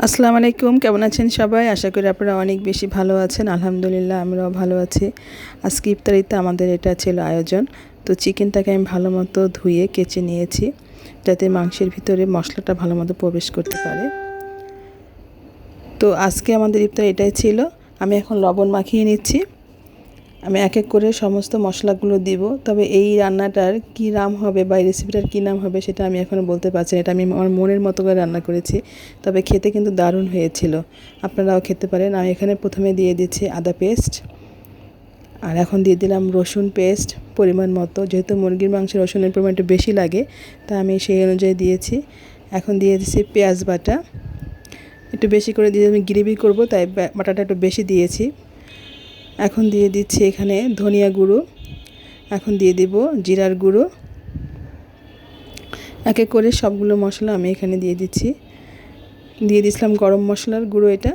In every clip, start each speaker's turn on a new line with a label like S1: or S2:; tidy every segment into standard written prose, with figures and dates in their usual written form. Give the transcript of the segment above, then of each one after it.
S1: আসসালামু আলাইকুম, কেমন আছেন সবাই? আশা করি আপনারা অনেক বেশি ভালো আছেন। আলহামদুলিল্লাহ আমরাও ভালো আছি। আজকে ইফতারিতে আমাদের এটা ছিল আয়োজন। তো চিকেনটাকে আমি ভালো মতো ধুয়ে কেচে নিয়েছি, যাতে মাংসের ভিতরে মশলাটা ভালো মতো প্রবেশ করতে পারে। তো আজকে আমাদের ইফতার এটাই ছিল। আমি এখন লবণ মাখিয়ে নিচ্ছি। আমি এক এক করে সমস্ত মশলাগুলো দিব। তবে এই রান্নাটার কী নাম হবে বা এই রেসিপিটার কী নাম হবে সেটা আমি এখনও বলতে পারছি না। এটা আমি আমার মনের মতো করে রান্না করেছি, তবে খেতে কিন্তু দারুণ হয়েছিল। আপনারাও খেতে পারেন। আমি এখানে প্রথমে দিয়ে দিচ্ছি আদা পেস্ট, আর এখন দিয়ে দিলাম রসুন পেস্ট পরিমাণ মতো। যেহেতু মুরগির মাংসে রসুনের পরিমাণ একটু বেশি লাগে, তা আমি সেই অনুযায়ী দিয়েছি। এখন দিয়ে দিচ্ছি পেঁয়াজ বাটা, একটু বেশি করে দিয়ে আমি গ্রেভি করব, তাই বাটাটা একটু বেশি দিয়েছি। এখন দিয়ে দিচ্ছি এখানে ধনিয়া গুঁড়ো, এখন দিয়ে দিব জিরার গুঁড়ো। এক এক করে সবগুলো মশলা আমি এখানে দিয়ে দিচ্ছি। দিয়ে দিয়েছিলাম গরম মশলার গুঁড়ো এটা,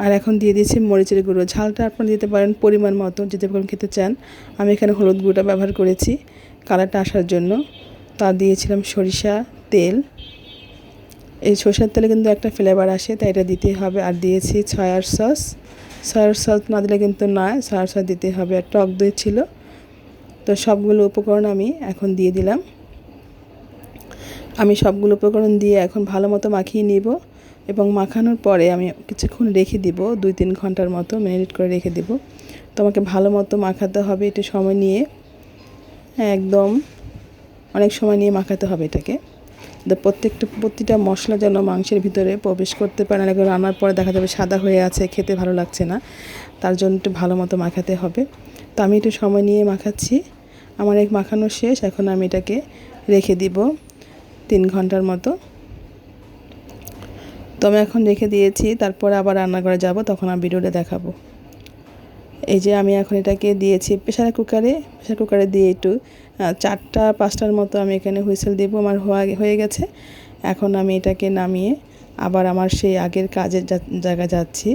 S1: আর এখন দিয়ে দিচ্ছি মরিচের গুঁড়ো। ঝালটা আপনারা দিতে পারেন পরিমাণ মতো, যদি আপনারা খেতে চান। আমি এখানে হলুদ গুঁড়োটা ব্যবহার করেছি কালারটা আসার জন্য। তা দিয়েছিলাম সরিষা তেল। এই সরিষার তেলে কিন্তু একটা ফ্লেভার আসে, তাই এটা দিতেই হবে। আর দিয়েছি সয়ার সস। সয়ার সস না দিলে কিন্তু নয়, সয়ার সস দিতে হবে। আর টক দই ছিল। তো সবগুলো উপকরণ আমি এখন দিয়ে দিলাম। আমি সবগুলো উপকরণ দিয়ে এখন ভালো মতো মাখিয়ে নিব, এবং মাখানোর পরে আমি কিছুক্ষণ রেখে দিব, 2-3 ঘন্টার মতো ম্যারিনেট করে রেখে দেব। তো আমাকে ভালো মতো মাখাতে হবে, একটু সময় নিয়ে, একদম অনেক সময় নিয়ে মাখাতে হবে এটাকে। তো প্রতিটা মশলা যেন মাংসের ভিতরে প্রবেশ করতে পারে না, রান্নার পরে দেখা যাবে সাদা হয়ে আছে, খেতে ভালো লাগছে না। তার জন্য একটু ভালো মতো মাখাতে হবে। তো আমি একটু সময় নিয়ে মাখাচ্ছি। আমার এক মাখানো শেষ। এখন আমি এটাকে রেখে দিব 3 ঘন্টার মতো। তো আমি এখন রেখে দিয়েছি, তারপরে আবার রান্নাঘরে যাব, তখন আমি ভিডিওটা দেখাবো। এই যে আমি এখন এটাকে দিয়েছি প্রেসার কুকারে দিয়ে একটু 4-5টার মতো আমি এখানে হুইসেল দেব। আমার হয়ে গেছে। এখন আমি এটাকে নামিয়ে আবার আমার সেই আগের কাজের জায়গায় যাচ্ছি।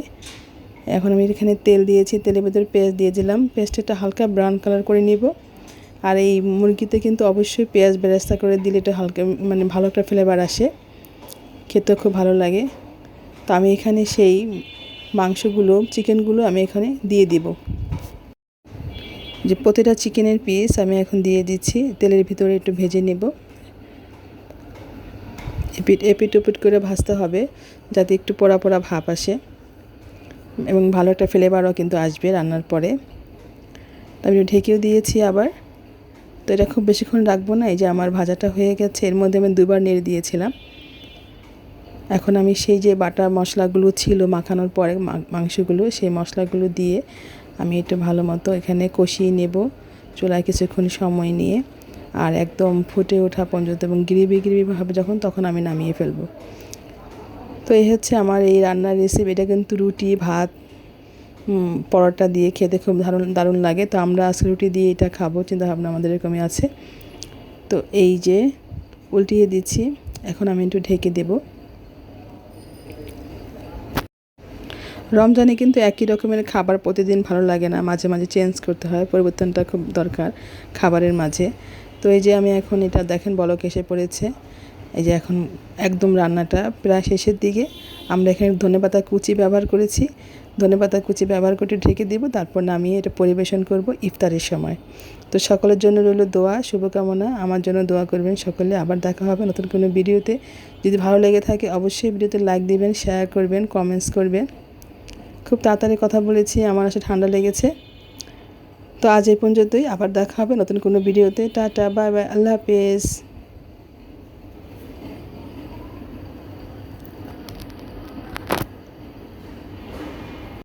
S1: এখন আমি এখানে তেল দিয়েছি, তেলের ভিতরে পেঁয়াজ দিয়ে দিলাম। পেঁয়াজটা হালকা ব্রাউন কালার করে নিব। আর এই মুরগিতে কিন্তু অবশ্যই পেঁয়াজ বেরেস্তা করে দিলে এটা হালকা ভালো একটা ফ্লেভার আসে, খেতে খুব ভালো লাগে। তো আমি এখানে সেই চিকেনগুলো আমি এখানে দিয়ে দিব। যে প্রতিটা চিকেনের পিস আমি এখন দিয়ে দিচ্ছি, তেলের ভিতরে একটু ভেজে নেব। এপিট ওপিট করে ভাজতে হবে, যাতে একটু পোড়া পোড়া ভাব আসে, এবং ভালো একটা ফ্লেভারও কিন্তু আসবে রান্নার পরে। আমি ঢেকেও দিয়েছি আবার। তো এটা খুব বেশিক্ষণ রাখবো না। এই যে আমার ভাজাটা হয়ে গেছে, এর মধ্যে আমি 2বার নেড়ে দিয়েছিলাম। এখন আমি সেই যে বাটা মশলাগুলো ছিল মাখানোর পরে মাংসগুলো, সেই মশলাগুলো দিয়ে আমি একটু ভালো মতো এখানে কষিয়ে নেব চুলায় কিছুক্ষণ সময় নিয়ে, আর একদম ফুটে ওঠা পর্যন্ত, এবং গ্রেভি হবে যখন, তখন আমি নামিয়ে ফেলবো। তো এই হচ্ছে আমার এই রান্নার রেসিপি। এটা কিন্তু রুটি, ভাত, পরোটা দিয়ে খেতে খুব দারুণ লাগে। তো আমরা আজকে রুটি দিয়ে এটা খাবো, চিন্তাভাবনা আমাদের এরকমই আছে। তো এই যে উল্টিয়ে দিচ্ছি, এখন আমি একটু ঢেকে দেব। রমজানে কিন্তু একই রকমের খাবার প্রতিদিন ভালো লাগে না, মাঝে মাঝে চেঞ্জ করতে হয়, পরিবর্তনটা খুব দরকার খাবারের মাঝে। তো এই যে আমি এখন এটা দেখেন বলক এসে পড়েছে। এই যে এখন একদম রান্নাটা প্রায় শেষের দিকে। আমরা এখানে ধনেপাতা কুচি ব্যবহার করেছি। ধনেপাতা কুচি ব্যবহার করে ঢেকে দেব, তারপর নামিয়ে এটা পরিবেশন করব ইফতারের সময়। তো সকলের জন্য রইল দোয়া, শুভকামনা। আমার জন্য দোয়া করবেন সকলে। আবার দেখা হবে নতুন কোনো ভিডিওতে। যদি ভালো লেগে থাকে অবশ্যই ভিডিওতে লাইক দিবেন, শেয়ার করবেন, কমেন্টস করবেন। খুব তাড়াতাড়ি কথা বলেছি, আমার আসলে ঠান্ডা লেগেছে। তো আজ এই পর্যন্তই। আবার দেখা হবে নতুন কোনো ভিডিওতে। টাটা, বাই বাই, আল্লাহ হাফেজ।